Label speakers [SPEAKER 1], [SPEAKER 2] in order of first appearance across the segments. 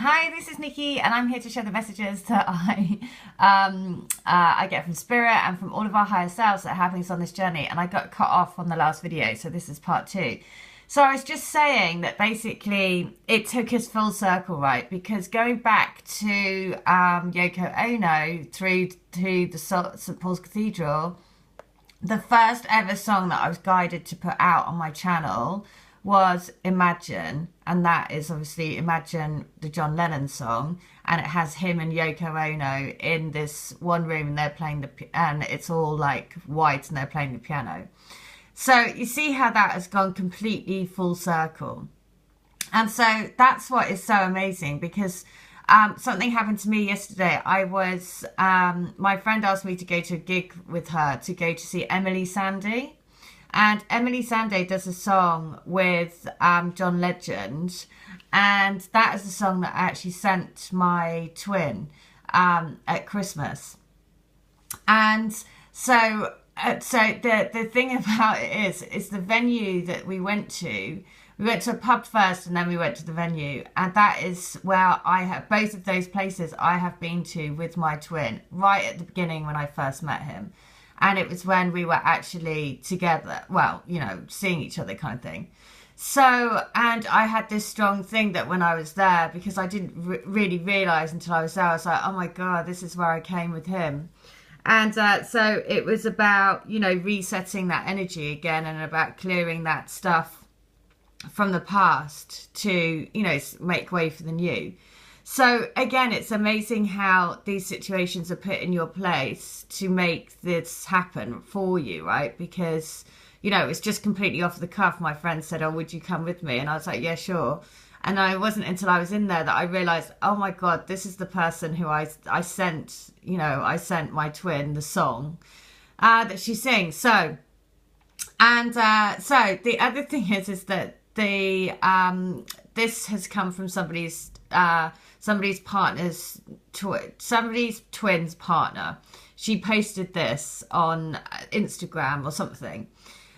[SPEAKER 1] Hi, this is Nikki, and I'm here to share the messages that I get from Spirit and from all of our higher selves that are having us on this journey. And I got cut off on the last video, so this is part 2. So I was just saying that basically it took us full circle, right? Because going back to Yoko Ono through to the St. Paul's Cathedral, the first ever song that I was guided to put out on my channel was Imagine, and that is obviously Imagine, the John Lennon song, and it has him and Yoko Ono in this one room, and they're playing and it's all like white, and they're playing the piano. So you see how that has gone completely full circle. And so that's what is so amazing, because something happened to me yesterday. My friend asked me to go to a gig with her to go to see Emily Sandé. And Emily Sandé does a song with John Legend, and that is a song that I actually sent my twin at Christmas. And so the thing about it is the venue that we went to. We went to a pub first, and then we went to the venue, and that is where both of those places I have been to with my twin right at the beginning when I first met him. And it was when we were actually together, well, you know, seeing each other kind of thing. So, and I had this strong thing that when I was there, because I didn't really realise until I was there, I was like, oh my God, this is where I came with him. And so it was about, you know, resetting that energy again, and about clearing that stuff from the past to, you know, make way for the new. So again, it's amazing how these situations are put in your place to make this happen for you, right? Because, you know, it's just completely off the cuff. My friend said, oh, would you come with me? And I was like, yeah, sure. And it wasn't until I was in there that I realized, oh my God, this is the person who I sent my twin the song that she sings. So the other thing is that this has come from somebody's twin's partner. She posted this on Instagram or something.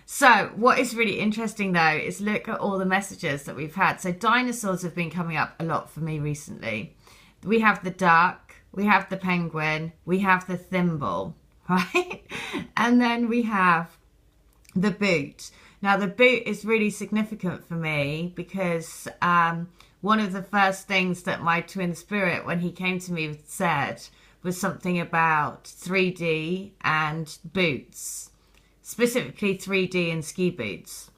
[SPEAKER 1] So what is really interesting though is look at all the messages that we've had. So dinosaurs have been coming up a lot for me recently. We have the duck, we have the penguin, we have the thimble, right? And then we have the boot. Now the boot is really significant for me because one of the first things that my twin spirit, when he came to me, said was something about 3D and boots, specifically 3D and ski boots.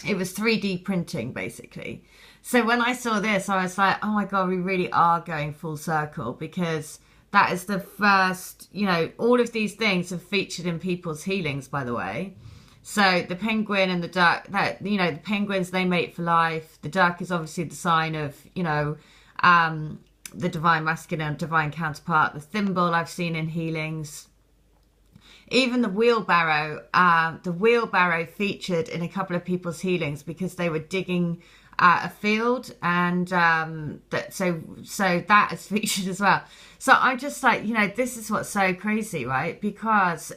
[SPEAKER 1] It was 3D printing, basically. So when I saw this, I was like, oh my God, we really are going full circle, because that is the first, you know, all of these things have featured in people's healings, by the way. So the penguin and the duck, that, you know, the penguins, they mate for life. The duck is obviously the sign of, you know, the divine masculine, divine counterpart. The thimble I've seen in healings. Even the wheelbarrow featured in a couple of people's healings because they were digging a field, and so that is featured as well. So I'm just like, you know, this is what's so crazy, right? Because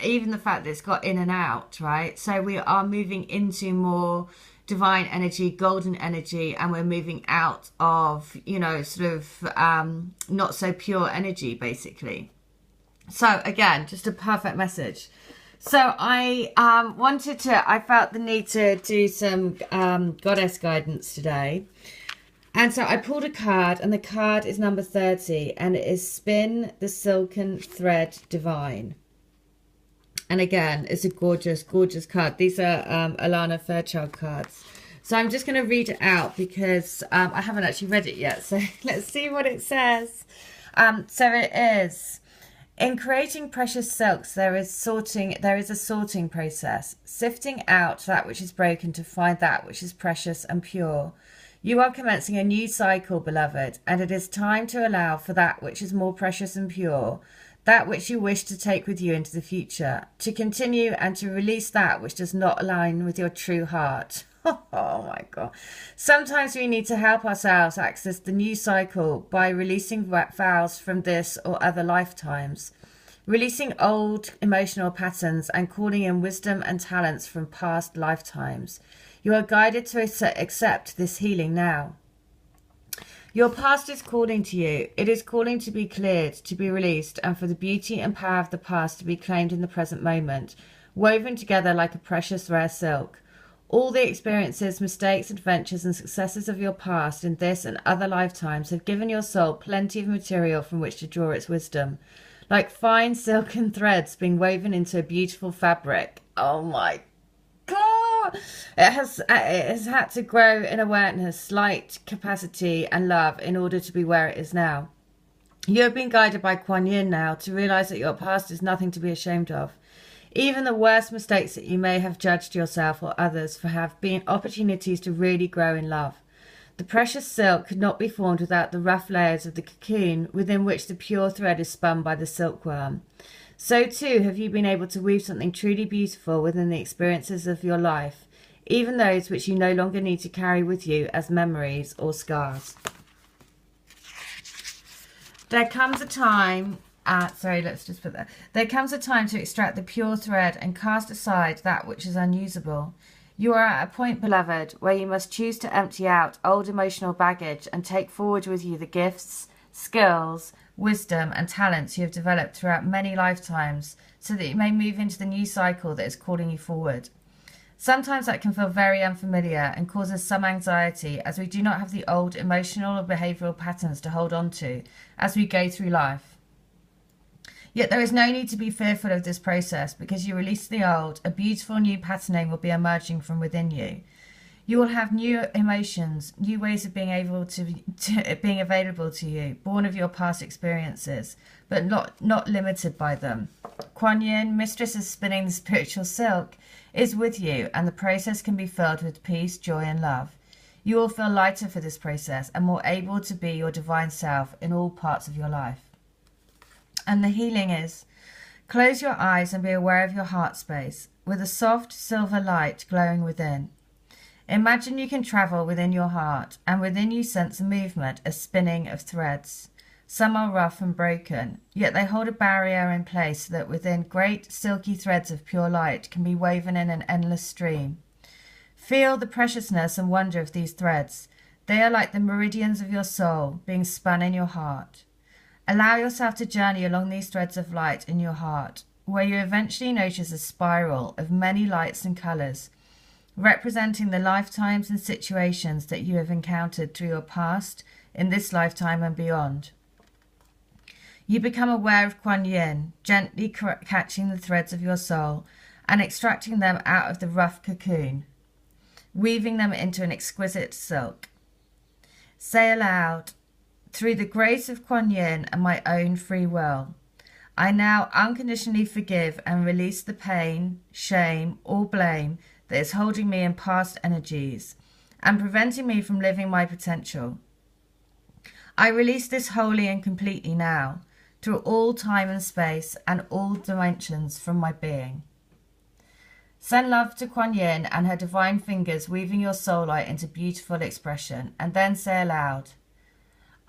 [SPEAKER 1] even the fact that it's got in and out, right? So we are moving into more divine energy, golden energy, and we're moving out of, you know, sort of not so pure energy, basically. So again, just a perfect message. So I felt the need to do some goddess guidance today. And so I pulled a card, and the card is number 30, and it is Spin the Silken Thread Divine. And again, it's a gorgeous, gorgeous card. These are Alana Fairchild cards. So I'm just going to read it out because I haven't actually read it yet. So let's see what it says. So it is: in creating precious silks, there is a sorting process, sifting out that which is broken to find that which is precious and pure. You are commencing a new cycle, beloved, and it is time to allow for that which is more precious and pure, that which you wish to take with you into the future, to continue and to release that which does not align with your true heart. Oh my God. Sometimes we need to help ourselves access the new cycle by releasing vows from this or other lifetimes, releasing old emotional patterns and calling in wisdom and talents from past lifetimes. You are guided to accept this healing now. Your past is calling to you. It is calling to be cleared, to be released, and for the beauty and power of the past to be claimed in the present moment, woven together like a precious rare silk. All the experiences, mistakes, adventures, and successes of your past in this and other lifetimes have given your soul plenty of material from which to draw its wisdom, like fine silken threads being woven into a beautiful fabric. Oh my God! It has had to grow in awareness, light, capacity, and love in order to be where it is now. You have been guided by Kuan Yin now to realize that your past is nothing to be ashamed of. Even the worst mistakes that you may have judged yourself or others for have been opportunities to really grow in love. The precious silk could not be formed without the rough layers of the cocoon within which the pure thread is spun by the silkworm. So too have you been able to weave something truly beautiful within the experiences of your life, even those which you no longer need to carry with you as memories or scars. There comes a time... There comes a time to extract the pure thread and cast aside that which is unusable. You are at a point, beloved, where you must choose to empty out old emotional baggage and take forward with you the gifts, skills, wisdom, and talents you have developed throughout many lifetimes, so that you may move into the new cycle that is calling you forward. Sometimes that can feel very unfamiliar and causes some anxiety, as we do not have the old emotional or behavioural patterns to hold on to as we go through life. Yet there is no need to be fearful of this process, because you release the old, a beautiful new patterning will be emerging from within you. You will have new emotions, new ways of being being available to you, born of your past experiences, but not limited by them. Kuan Yin, mistress of spinning the spiritual silk, is with you, and the process can be filled with peace, joy, and love. You will feel lighter for this process and more able to be your divine self in all parts of your life. And the healing is, close your eyes and be aware of your heart space, with a soft silver light glowing within. Imagine you can travel within your heart, and within you sense a movement, a spinning of threads. Some are rough and broken, yet they hold a barrier in place so that within great silky threads of pure light can be woven in an endless stream. Feel the preciousness and wonder of these threads. They are like the meridians of your soul being spun in your heart. Allow yourself to journey along these threads of light in your heart, where you eventually notice a spiral of many lights and colours, representing the lifetimes and situations that you have encountered through your past, in this lifetime and beyond. You become aware of Kuan Yin, gently catching the threads of your soul and extracting them out of the rough cocoon, weaving them into an exquisite silk. Say aloud, through the grace of Kuan Yin and my own free will, I now unconditionally forgive and release the pain, shame, or blame that is holding me in past energies and preventing me from living my potential. I release this wholly and completely now, through all time and space and all dimensions from my being. Send love to Kuan Yin and her divine fingers weaving your soul light into beautiful expression, and then say aloud,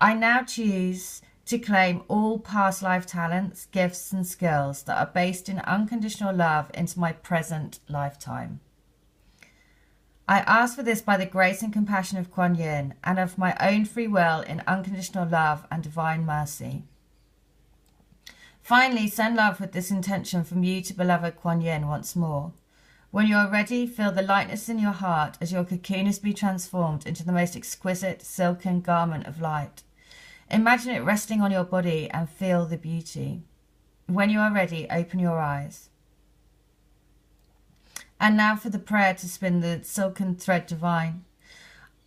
[SPEAKER 1] I now choose to claim all past life talents, gifts, and skills that are based in unconditional love into my present lifetime. I ask for this by the grace and compassion of Kuan Yin and of my own free will in unconditional love and divine mercy. Finally, send love with this intention from you to beloved Kuan Yin once more. When you are ready, feel the lightness in your heart as your cocoon is be transformed into the most exquisite silken garment of light. Imagine it resting on your body and feel the beauty. When you are ready, open your eyes. And now for the prayer to spin the silken thread divine.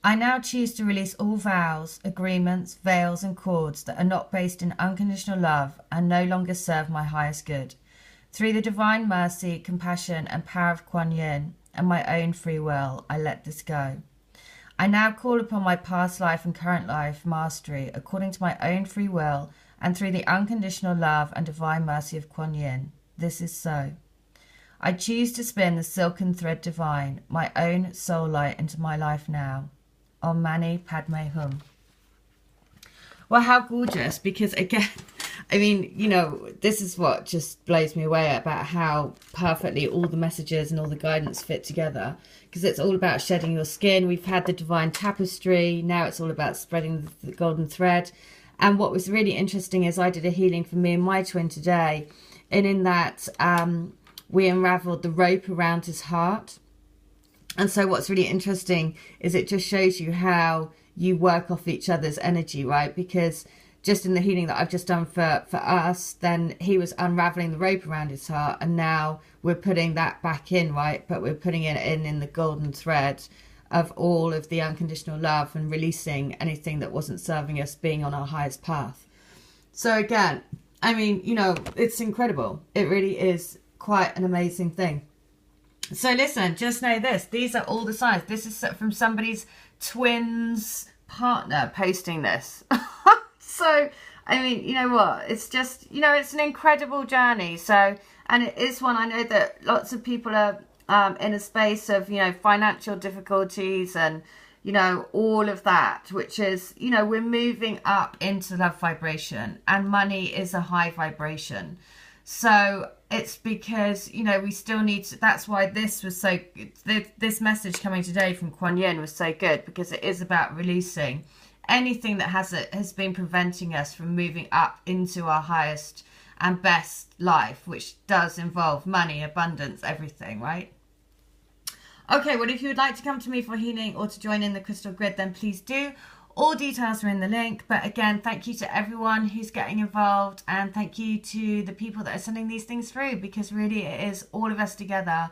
[SPEAKER 1] I now choose to release all vows, agreements, veils, and cords that are not based in unconditional love and no longer serve my highest good. Through the divine mercy, compassion, and power of Kuan Yin and my own free will, I let this go. I now call upon my past life and current life mastery according to my own free will and through the unconditional love and divine mercy of Kuan Yin. This is so. I choose to spin the silken thread divine, my own soul light, into my life now. Om Mani Padme Hum. Well, how gorgeous, because again, I mean, you know, this is what just blows me away about how perfectly all the messages and all the guidance fit together, because it's all about shedding your skin. We've had the divine tapestry. Now it's all about spreading the golden thread. And what was really interesting is I did a healing for me and my twin today. And in that, we unraveled the rope around his heart. And so what's really interesting is it just shows you how you work off each other's energy, right? Because just in the healing that I've just done for us, then he was unraveling the rope around his heart, and now we're putting that back in, right? But we're putting it in the golden thread of all of the unconditional love and releasing anything that wasn't serving us, being on our highest path. So again, I mean, you know, it's incredible. It really is quite an amazing thing. So listen, just know this. These are all the signs. This is from somebody's twin's partner posting this. So, I mean, you know what? It's just, you know, it's an incredible journey. So, and it is one, I know that lots of people are in a space of, you know, financial difficulties and, you know, all of that, which is, you know, we're moving up into love vibration, and money is a high vibration. So it's because, you know, we still need to, that's why this was so, this message coming today from Kuan Yin was so good, because it is about releasing anything that has been preventing us from moving up into our highest and best life, which does involve money, abundance, everything, right? Okay, well, if you would like to come to me for healing or to join in the crystal grid, then please do. All details are in the link. But again, thank you to everyone who's getting involved, and thank you to the people that are sending these things through, because really it is all of us together,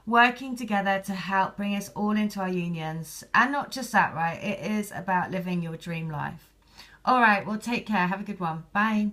[SPEAKER 1] working together to help bring us all into our unions. And not just that, right? It is about living your dream life. All right, well, take care. Have a good one. Bye.